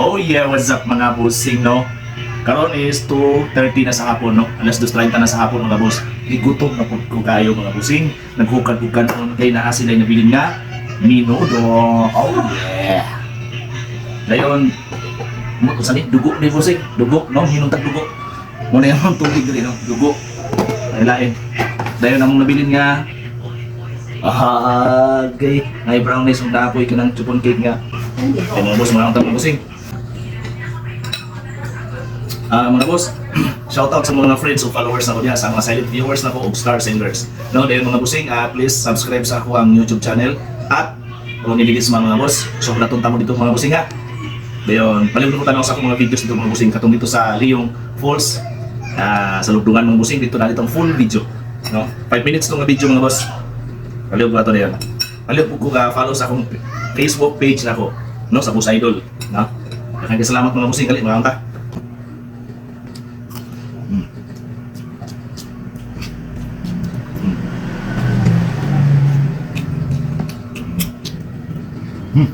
Oh yeah, what's up mga bossing, no? Karon is 2:30 na sa hapon, no? Alas 2:30 na sa hapon mga boss. Igutom na po ko kayo mga bossing. Naghukad-hukad on kay naa sila nabilin nga minudo. Oh yeah. Dayon mo sani dugo ni bossing, dugo, no? Hinuntag dugo. Mo na yung tubig diri, no? Dugo. Ay lain. Dayon among nabilin nga gay, ay brownies ug naapoy kanang chupon cake nga. Ay mga boss, mga utang bossing. Mga boss, shoutout sa mga friends o followers na ko diya, sa mga silent viewers na ko o star singers. No, dahil mga bossing, please subscribe sa ako ang YouTube channel at kung niligis mga boss, so natun mo dito mga bossing ha. Dayon, palimutan ako sa akong mga videos dito mga bossing, katong dito sa Leong Falls, sa Lugdungan mga bossing, dito na ditong full video. No, 5 minutes tong video mga boss. Paliw ba ito na yan? Paliw po ko follow sa akong Facebook page na ko, no, sa Boss Idol. No? Maraming salamat mga bossing, kali mga kanta. Hmm.